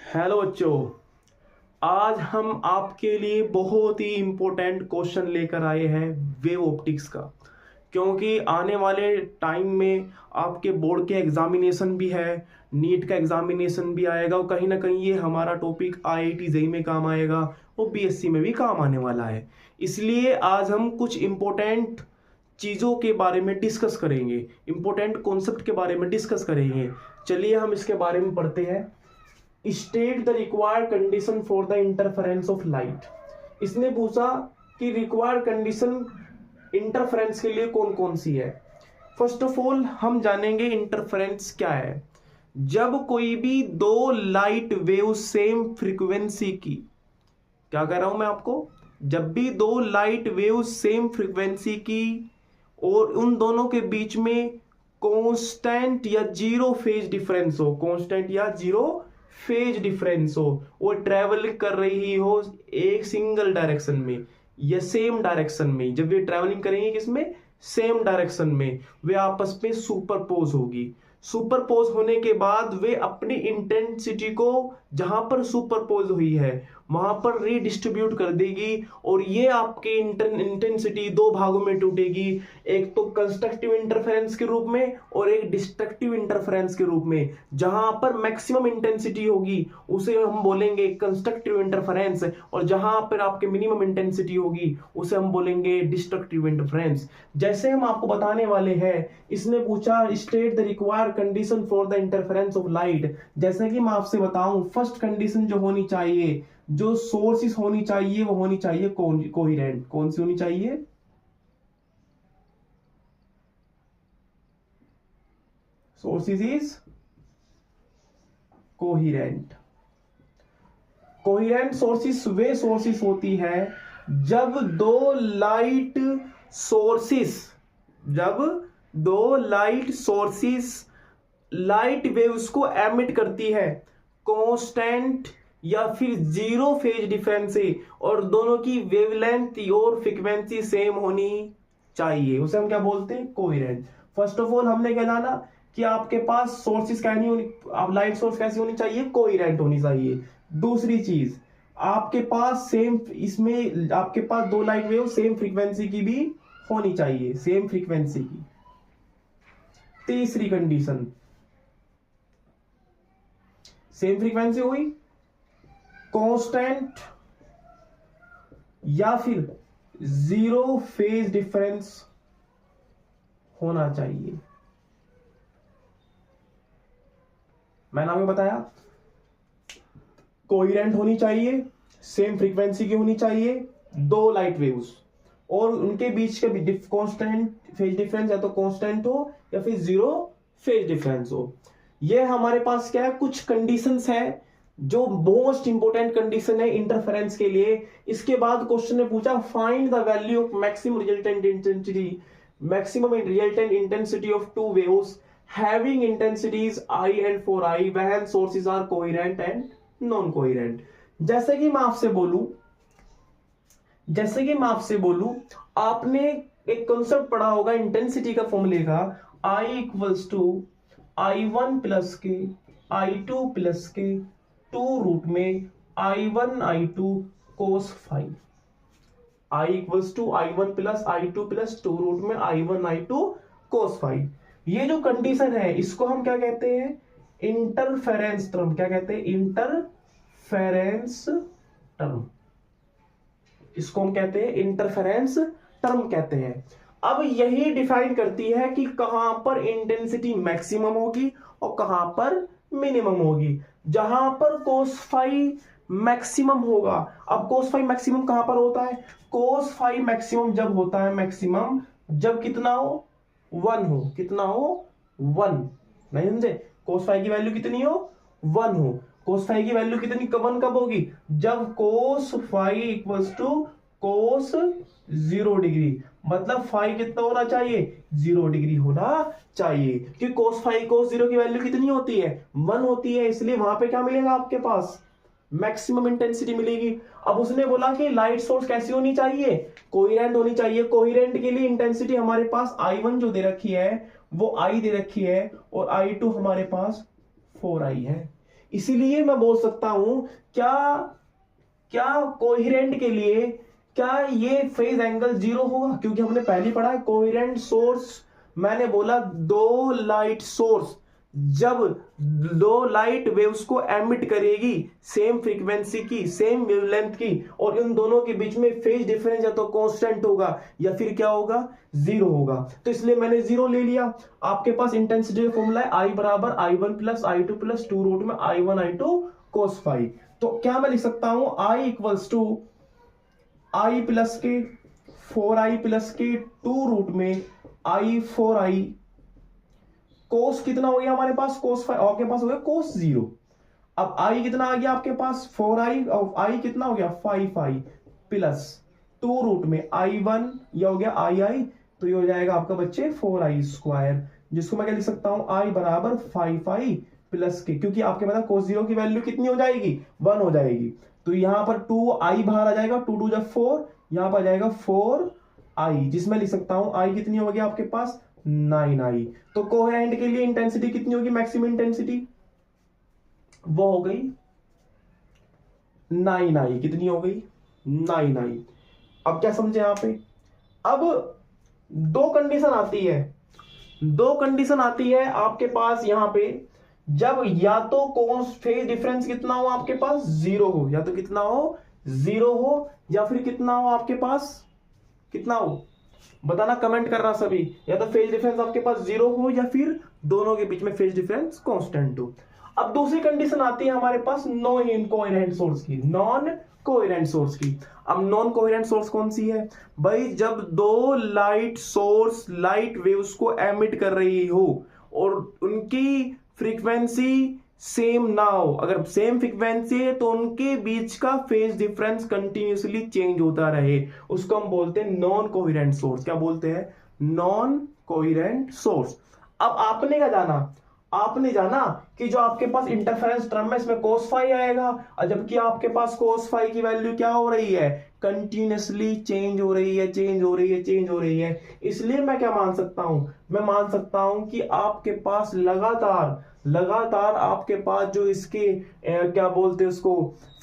Hello बच्चों, आज हम आपके लिए बहुत ही इम्पोर्टेंट क्वेश्चन लेकर आए हैं वेव ऑप्टिक्स का। क्योंकि आने वाले टाइम में आपके बोर्ड के एग्जामिनेशन भी है, नीट का एग्जामिनेशन भी आएगा और कहीं ना कहीं ये हमारा टॉपिक आईआईटी जेईई में काम आएगा और बीएससी में भी काम आने वाला है। इसलिए आज हम कुछ इम्पोर्टेंट चीज़ों के बारे में डिस्कस करेंगे, इम्पोर्टेंट कॉन्सेप्ट के बारे में डिस्कस करेंगे। चलिए हम इसके बारे में पढ़ते हैं। State the required condition for the interference of light. इसने पूछा कि रिक्वायर्ड कंडीशन इंटरफेरेंस के लिए कौन कौन सी है। फर्स्ट ऑफ ऑल हम जानेंगे इंटरफेरेंस क्या है। जब कोई भी दो लाइट वेव सेम फ्रीक्वेंसी की, क्या कह रहा हूं मैं आपको, जब भी दो लाइट वेव सेम फ्रीक्वेंसी की और उन दोनों के बीच में कांस्टेंट या जीरो फेज डिफरेंस हो, कांस्टेंट या जीरो फेज डिफरेंस हो, वो ट्रेवल कर रही हो एक सिंगल डायरेक्शन में या सेम डायरेक्शन में, जब वे ट्रेवलिंग करेंगे किसमें, सेम डायरेक्शन में, वे आपस में सुपरपोज होगी। सुपरपोज होने के बाद वे अपनी इंटेंसिटी को जहां पर सुपरपोज हुई है वहां पर रीडिस्ट्रीब्यूट कर देगी और ये आपकी इंटेंसिटी दो भागों में टूटेगी, एक तो कंस्ट्रक्टिव इंटरफेरेंस के रूप में और एक डिस्ट्रक्टिव इंटरफेरेंस के रूप में। जहां पर मैक्सिमम इंटेंसिटी होगी उसे हम बोलेंगे कंस्ट्रक्टिव इंटरफेरेंस और जहां पर आपके मिनिमम इंटेंसिटी होगी उसे हम बोलेंगे डिस्ट्रक्टिव इंटरफेरेंस। जैसे हम आपको बताने वाले हैं, इसने पूछा state the required condition for the interference of light. जैसे कि मैं आपसे बताऊं, फर्स्ट कंडीशन जो होनी चाहिए, जो सोर्सेस होनी चाहिए वो होनी चाहिए कोहेरेंट। कौन सी होनी चाहिए? Sources is coherent. Coherent sources way sources होती है जब दो लाइट सोर्सेस, जब दो लाइट सोर्सेस लाइट वेव्स को एमिट करती है कांस्टेंट या फिर जीरो फेज डिफरेंस से और दोनों की वेवलेंथ और फ्रीक्वेंसी सेम होनी चाहिए, उसे हम क्या बोलते हैं, कोहेरेंट। फर्स्ट ऑफ ऑल हमने क्या जाना कि आपके पास सोर्सेस क्या नहीं होनी, आप लाइट सोर्स कैसी होनी चाहिए, कोहेरेंट होनी चाहिए। दूसरी चीज, आपके पास सेम, इसमें आपके पास दो लाइट वेव सेम फ्रीक्वेंसी की भी होनी चाहिए, सेम फ्रीक्वेंसी की। तीसरी कंडीशन, सेम फ्रीक्वेंसी हुई, कांस्टेंट या फिर जीरो फेज डिफरेंस होना चाहिए। मैंने आपको बताया कोहेरेंट होनी चाहिए, सेम फ्रीक्वेंसी की होनी चाहिए, दो लाइट वेव्स और उनके बीच के कांस्टेंट फेज डिफरेंस या तो कांस्टेंट हो या फिर जीरो फेज डिफरेंस हो। ये हमारे पास क्या है, कुछ कंडीशंस है जो मोस्ट इंपोर्टेंट कंडीशन है इंटरफेरेंस के लिए। इसके बाद क्वेश्चन ने पूछा find the value of maximum resultant intensity, maximum resultant intensity of two waves having intensities I and 4I when sources are coherent and non coherent. जैसे कि मैं आपसे बोलूं, आपने एक कॉन्सेप्ट पढ़ा होगा इंटेंसिटी का फॉर्मूले का, I equals to I1 plus के I2 प्लस के 2 रूट में I1 I2 cos phi। I equals to I1 plus I2 plus 2 root में I1 I2 cos phi। ये जो कंडीशन है इसको हम क्या कहते हैं, इंटरफेरेंस टर्म। क्या कहते हैं, इंटरफेरेंस टर्म। इसको हम कहते हैं इंटरफेरेंस टर्म कहते हैं। अब यही डिफाइन करती है कि कहां पर इंटेंसिटी मैक्सिमम होगी और कहां पर मिनिमम होगी। जहां पर cos phi मैक्सिमम होगा, अब cos phi मैक्सिमम कहां पर होता है, cos phi मैक्सिमम जब होता है, मैक्सिमम जब कितना हो, 1 हो। कितना हो, 1। नहीं समझे, cos phi की वैल्यू कितनी हो, 1 हो। cos phi की वैल्यू कितनी, 1 कब होगी, जब cos phi equals to cos 0 degree, मतलब phi कितना होना चाहिए, 0 डिग्री होना चाहिए। क्योंकि cos phi cos 0 की वैल्यू कितनी होती है, 1 होती है, इसलिए वहां पे क्या मिलेगा आपके पास, मैक्सिमम इंटेंसिटी मिलेगी। अब उसने बोला कि लाइट सोर्स कैसी होनी चाहिए, कोहेरेंट होनी चाहिए। कोहेरेंट के लिए इंटेंसिटी हमारे पास I1 जो दे रखी है वो I दे रखी है और I2 हमारे पास 4I है। इसीलिए मैं बोल सकता हूं क्या क्या कोहेरेंट के लिए क्या ये फेज एंगल जीरो होगा, क्योंकि हमने पहले पढ़ा है कोहेरेंट सोर्स। मैंने बोला दो लाइट सोर्स जब दो लाइट वेव्स को एमिट करेगी सेम फ्रीक्वेंसी की, सेम वेवलेंथ की, और इन दोनों के बीच में फेज डिफरेंस या तो कांस्टेंट होगा या फिर क्या होगा, जीरो होगा। तो इसलिए मैंने जीरो ले लिया। आपके पास इंटेंसिटी का फॉर्मूला है I बराबर I1 plus I2 plus 2 root में I1 I2 cos फाई। तो क्या मैं लिख सकता हूं I equals to I plus के 4I प्लस के 2 रूट में I 4I कोस कितना हो गया हमारे पास, कोस फाइव, आपके पास हो गया कोस जीरो। अब I कितना आ गया आपके पास 4I, और I कितना हो गया 5I प्लस 2 रूट में I1, यह हो गया II, तो ये हो जाएगा आपका बच्चे 4I स्क्वायर, जिसको मैं क्या लिख सकता हूं I बराबर 5I प्लस के, क्योंकि आपके पास कोस जीरो की वैल्यू कितनी हो जाएगी, 1 हो जाएगी। तो यहां पर 2I बाहर आ जाएगा, 2 2 4, यहां पर आ जाएगा 4I, जिसमें लिख सकता हूं I कितनी होगी आपके पास 9I। तो कोहेरेंट के लिए इंटेंसिटी कितनी होगी, मैक्सिमम इंटेंसिटी वो हो गई 9I। कितनी हो गई 9I। अब क्या समझे यहां पे, अब दो कंडीशन आती है आपके पास यहां पे, जब या तो कोस फेज डिफरेंस कितना हो आपके पास जीरो हो, या तो कितना हो जीरो हो, या फिर कितना हो आपके पास, कितना हो बताना, कमेंट करना सभी। या तो फेज डिफरेंस आपके पास जीरो हो या फिर दोनों के बीच में फेज डिफरेंस कांस्टेंट हो। अब दूसरी कंडीशन आती है हमारे पास नॉन कोहेरेंट सोर्स की, नॉन कोहेरेंट सोर्स की। अब नॉन कोहेरेंट सोर्स कौन सी है भाई, जब दो लाइट सोर्स लाइट वेव्स को एमिट कर रही हो और उनकी फ्रीक्वेंसी सेम ना हो। अगर सेम फ्रीक्वेंसी है तो उनके बीच का फेज डिफरेंस कंटिन्यूसली चेंज होता रहे, उसको हम बोलते हैं नॉन कोहेरेंट सोर्स। क्या बोलते हैं, नॉन कोहेरेंट सोर्स। अब आपने जाना कि जो आपके पास इंटरफेरेंस टर्म है इसमें कोस फाई आएगा, और जबकि आपके पास कोस फाई की वैल्यू क्या हो रही है, कंटिन्यूसली चेंज हो रही है। इसलिए मैं क्या मान सकता हूं, मैं मान सकता हूं कि आपके पास लगातार आपके पास जो इसके क्या बोलते हैं उसको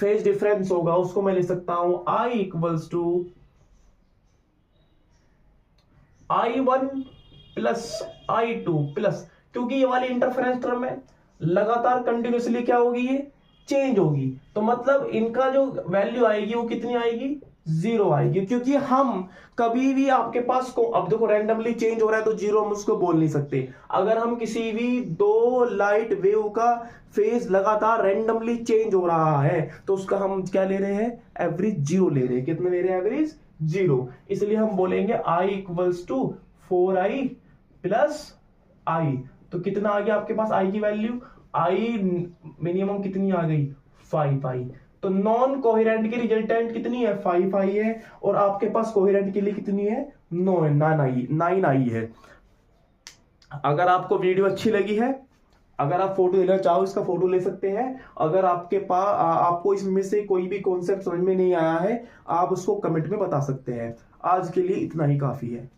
फेज डिफरेंस होगा, उसको मैं लिख सकता हूं I equals to I1 plus I2 plus, क्योंकि ये वाली इंटरफेरेंस टर्म है लगातार कंटिन्यूसली क्या होगी, ये चेंज होगी, तो मतलब इनका जो वैल्यू आएगी वो कितनी आएगी, जीरो आएगी। क्योंकि हम कभी भी आपके पास को, अब देखो रैंडमली चेंज हो रहा है तो जीरो हम उसको बोल नहीं सकते। अगर हम किसी भी दो लाइट वेव का फेज लगातार रैंडमली चेंज हो रहा है तो उसका हम क्या ले रहे हैं, एवरेज जीरो ले रहे हैं। कितना ले रहे हैं, एवरेज जीरो। इसलिए हम बोलेंगे I equals to 4I plus I। तो कितना आ गया आपके पास I की वैल्यू, I मिनिमम कितनी आ गई 5I। तो नॉन कोहेरेंट की रिजल्टेंट कितनी है 5I है, और आपके पास कोहेरेंट के लिए कितनी है 9I है। अगर आपको वीडियो अच्छी लगी है, अगर आप फोटो लेना चाहो इसका फोटो ले सकते हैं। अगर आपके पास आपको इसमें से कोई भी कॉन्सेप्ट समझ में नहीं आया है आप उसको कमेंट में बता सकते हैं। आज के लिए इतना ही काफी है।